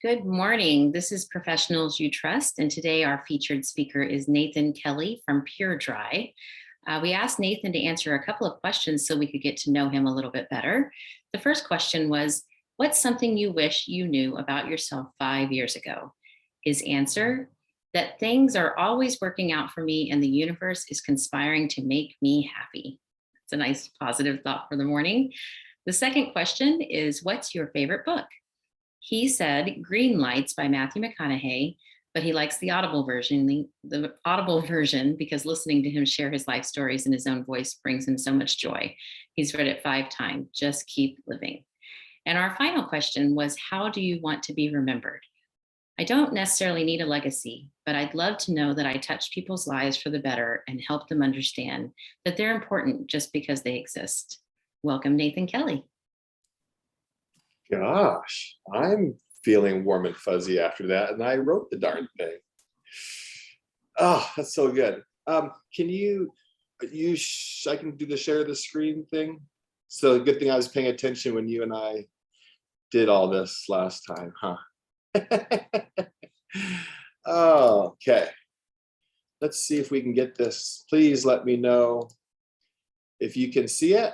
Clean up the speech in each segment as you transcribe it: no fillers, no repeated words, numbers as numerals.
Good morning. This is Professionals You Trust, and today our featured speaker is Nathan Kelly from PureDry. We asked Nathan to answer a couple of questions so we could get to know him a little bit better. The first question was, what's something you wish you knew about yourself 5 years ago? His answer, that things are always working out for me and the universe is conspiring to make me happy. It's a nice positive thought for the morning. The second question is, what's your favorite book? He said Green Lights by Matthew McConaughey, but he likes the Audible version, the Audible version, because listening to him share his life stories in his own voice brings him so much joy. He's read it 5 times. Just keep living. And our final question was, how do you want to be remembered? I don't necessarily need a legacy, but I'd love to know that I touched people's lives for the better and help them understand that they're important just because they exist. Welcome, Nathan Kelly. Gosh, I'm feeling warm and fuzzy after that, and I wrote the darn thing. Oh, that's so good. Can I can do the share the screen thing? So good thing I was paying attention when you and I did all this last time, huh? Okay. Let's see if we can get this. Please let me know if you can see it.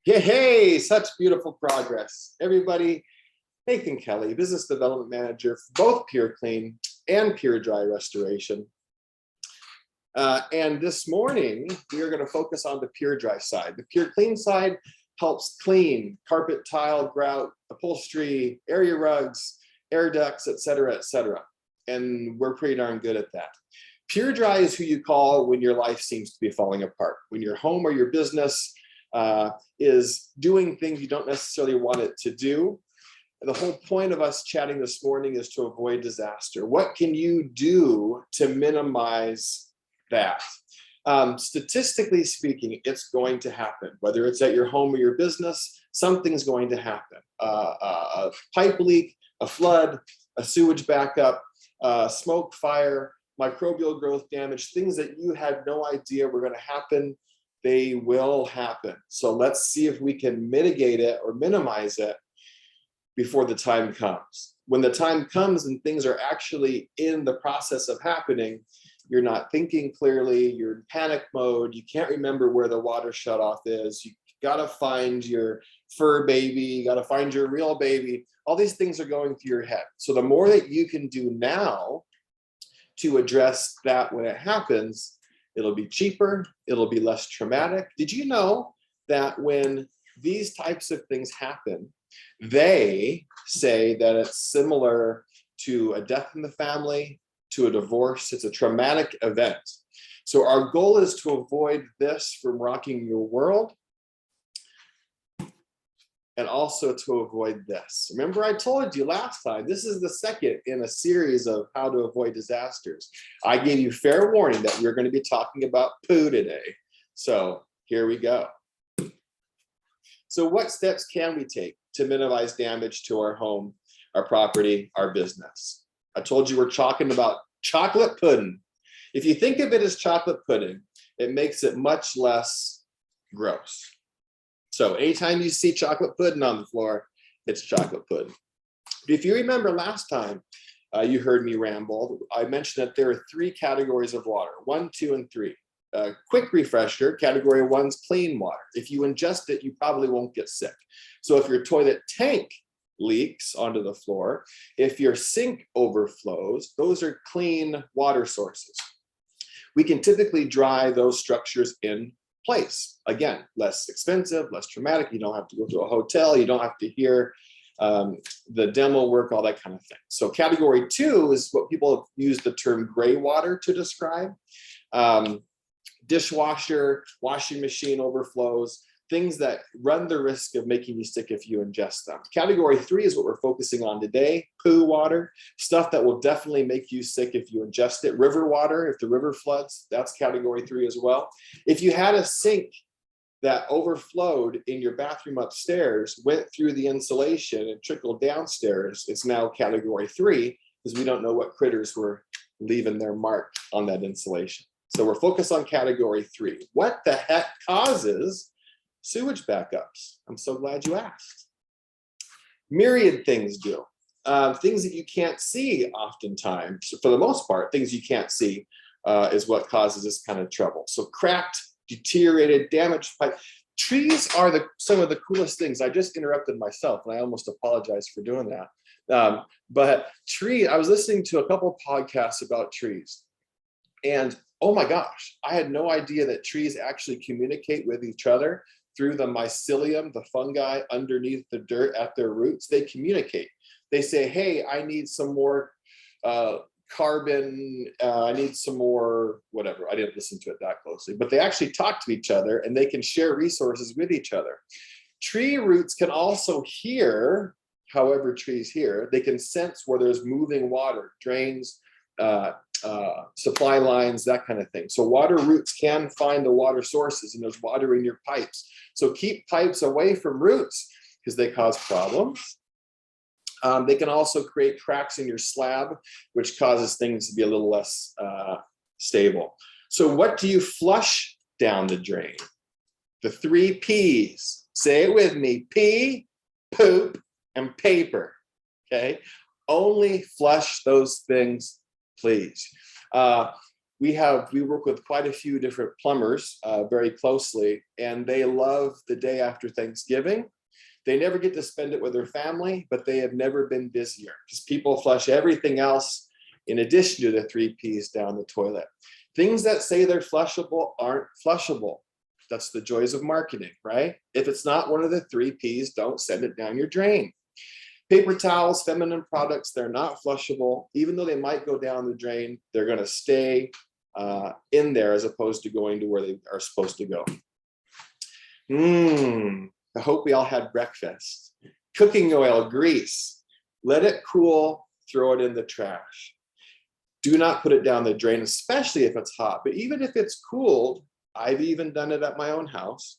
Hey, such beautiful progress. Everybody, Nathan Kelly, Business Development Manager for both Pure Clean and PureDry Restoration. And this morning, we are going to focus on the PureDry side. The Pure Clean side helps clean carpet, tile, grout, upholstery, area rugs, air ducts, et cetera, et cetera. And we're pretty darn good at that. PureDry is who you call when your life seems to be falling apart, when your home or your business is doing things you don't necessarily want it to do. And the whole point of us chatting this morning is to avoid disaster. What can you do to minimize that? Statistically speaking, it's going to happen. Whether it's at your home or your business, something's going to happen. A pipe leak, a flood, a sewage backup, smoke, fire, microbial growth damage, things that you had no idea were going to happen. They will happen. So let's see if we can mitigate it or minimize it before the time comes. When the time comes and things are actually in the process of happening, you're not thinking clearly, you're in panic mode, you can't remember where the water shutoff is, you gotta find your fur baby, you gotta find your real baby. All these things are going through your head. So the more that you can do now to address that when it happens, it'll be cheaper, it'll be less traumatic. Did you know that when these types of things happen, they say that it's similar to a death in the family, to a divorce? It's a traumatic event. So our goal is to avoid this from rocking your world, and also to avoid this. Remember, I told you last time, this is the second in a series of how to avoid disasters. I gave you fair warning that we're going to be talking about poo today. So here we go. So what steps can we take to minimize damage to our home, our property, our business? I told you we're talking about chocolate pudding. If you think of it as chocolate pudding, it makes it much less gross. So anytime you see chocolate pudding on the floor, it's chocolate pudding. If you remember last time you heard me ramble, I mentioned that there are 3 categories of water, 1, 2, and 3. Quick refresher, category 1's clean water. If you ingest it, you probably won't get sick. So if your toilet tank leaks onto the floor, if your sink overflows, those are clean water sources. We can typically dry those structures in place. Again, less expensive, less traumatic. You don't have to go to a hotel. You don't have to hear the demo work, all that kind of thing. So category 2 is what people have used the term gray water to describe. Dishwasher, washing machine overflows, things that run the risk of making you sick if you ingest them. Category 3 is what we're focusing on today, poo water, stuff that will definitely make you sick if you ingest it. River water, if the river floods, that's category 3 as well. If you had a sink that overflowed in your bathroom upstairs, went through the insulation and trickled downstairs, it's now category 3 because we don't know what critters were leaving their mark on that insulation. So we're focused on category 3. What the heck causes sewage backups? I'm so glad you asked. Myriad things do. Things that you can't see oftentimes, for the most part, things you can't see is what causes this kind of trouble. So cracked, deteriorated, damaged pipe. Trees are some of the coolest things. I just interrupted myself and I almost apologize for doing that. But I was listening to a couple of podcasts about trees, and oh my gosh, I had no idea that trees actually communicate with each other through the mycelium, the fungi underneath the dirt at their roots. They communicate. They say, hey, I need some more carbon, I need some more whatever. I didn't listen to it that closely, but they actually talk to each other and they can share resources with each other. Tree roots can also hear, however trees hear, they can sense where there's moving water, drains, supply lines, that kind of thing. So water roots can find the water sources, and there's water in your pipes. So keep pipes away from roots because they cause problems. They can also create cracks in your slab, which causes things to be a little less stable. So what do you flush down the drain? The 3 P's. Say it with me: pee, poop, and paper. Okay? Only flush those things, please. We work with quite a few different plumbers very closely, and they love the day after Thanksgiving. They never get to spend it with their family, but they have never been busier because people flush everything else in addition to the 3 P's down the toilet. Things that say they're flushable aren't flushable. That's the joys of marketing, right? If it's not one of the 3 P's, don't send it down your drain. Paper towels, feminine products, they're not flushable. Even though they might go down the drain, they're going to stay in there as opposed to going to where they are supposed to go. I hope we all had breakfast. Cooking oil, grease, let it cool, throw it in the trash. Do not put it down the drain, especially if it's hot. But even if it's cooled, I've even done it at my own house.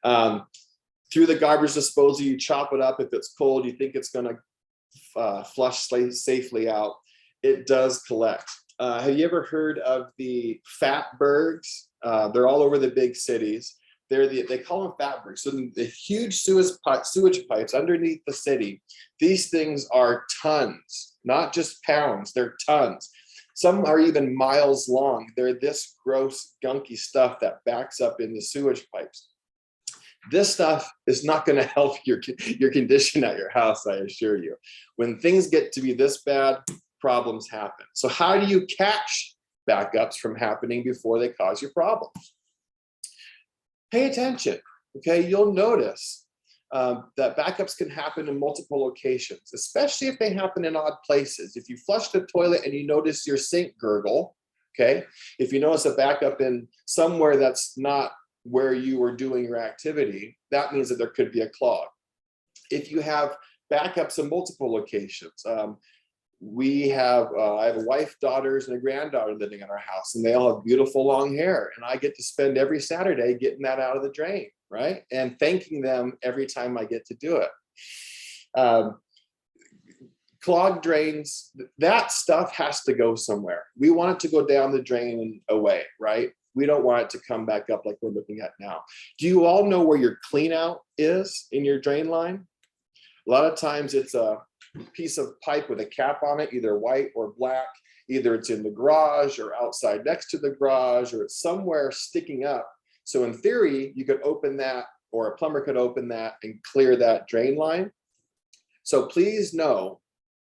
Through the garbage disposal, you chop it up. If it's cold, you think it's going to flush safely out. It does collect. Have you ever heard of the fatbergs? They're all over the big cities. They call them fatbergs. So the huge sewage pipes underneath the city, these things are tons, not just pounds, they're tons. Some are even miles long. They're this gross, gunky stuff that backs up in the sewage pipes. This stuff is not going to help your condition at your house, I assure you. When things get to be this bad, problems happen. So how do you catch backups from happening before they cause you problems? Pay attention, okay? You'll notice that backups can happen in multiple locations, especially if they happen in odd places. If you flush the toilet and you notice your sink gurgle, okay? If you notice a backup in somewhere that's not where you were doing your activity, that means that there could be a clog. If you have backups in multiple locations, I have a wife, daughters, and a granddaughter living in our house, and they all have beautiful long hair. And I get to spend every Saturday getting that out of the drain, right? And thanking them every time I get to do it. Clogged drains, that stuff has to go somewhere. We want it to go down the drain and away, right? We don't want it to come back up like we're looking at now. Do you all know where your clean out is in your drain line? A lot of times it's a piece of pipe with a cap on it, either white or black. Either it's in the garage or outside next to the garage, or it's somewhere sticking up. So in theory, you could open that, or a plumber could open that and clear that drain line. So please know,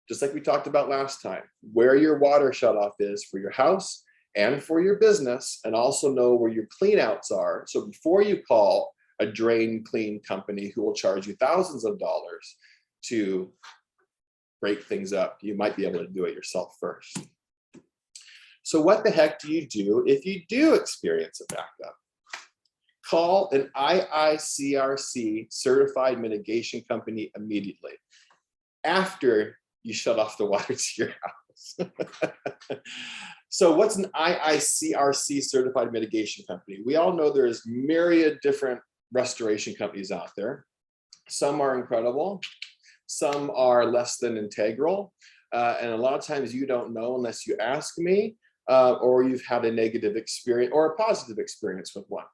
just like we talked about last time, where your water shutoff is for your house and for your business, and also know where your clean outs are. So before you call a drain clean company who will charge you thousands of dollars to break things up, you might be able to do it yourself first. So what the heck do you do if you do experience a backup? Call an IICRC certified mitigation company immediately after you shut off the water to your house. So what's an IICRC certified mitigation company? We all know there's myriad different restoration companies out there. Some are incredible. Some are less than integral. And a lot of times you don't know unless you ask me, or you've had a negative experience or a positive experience with one.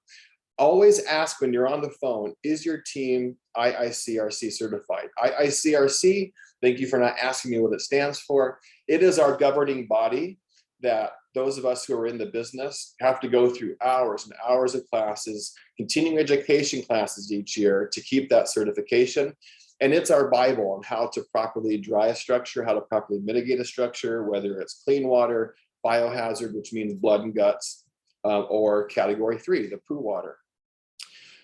Always ask when you're on the phone, is your team IICRC certified? IICRC, thank you for not asking me what it stands for. It is our governing body that those of us who are in the business have to go through hours and hours of classes, continuing education classes each year to keep that certification. And it's our Bible on how to properly dry a structure, how to properly mitigate a structure, whether it's clean water, biohazard, which means blood and guts, or category 3, the poo water.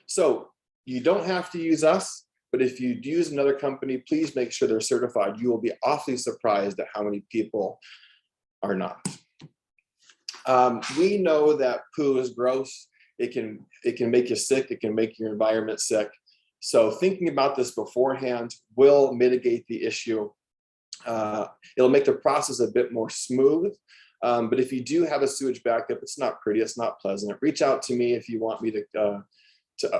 So you don't have to use us, but if you use another company, please make sure they're certified. You will be awfully surprised at how many people are not. We know that poo is gross. It can make you sick. It can make your environment sick. So thinking about this beforehand will mitigate the issue. It'll make the process a bit more smooth. But if you do have a sewage backup, it's not pretty, it's not pleasant. Reach out to me if you want me to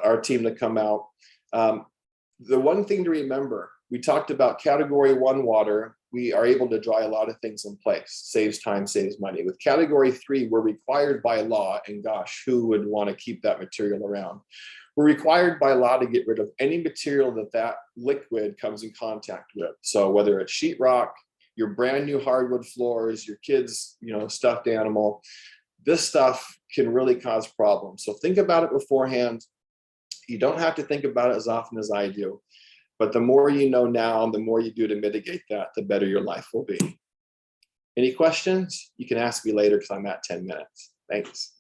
our team to come out. The one thing to remember, we talked about category 1 water. We are able to dry a lot of things in place, saves time, saves money. With category 3, we're required by law, and gosh, who would want to keep that material around? We're required by law to get rid of any material that liquid comes in contact with. So whether it's sheetrock, your brand new hardwood floors, your kids, stuffed animal, this stuff can really cause problems. So think about it beforehand. You don't have to think about it as often as I do, but the more you know now and the more you do to mitigate that, the better your life will be. Any questions? You can ask me later because I'm at 10 minutes. Thanks.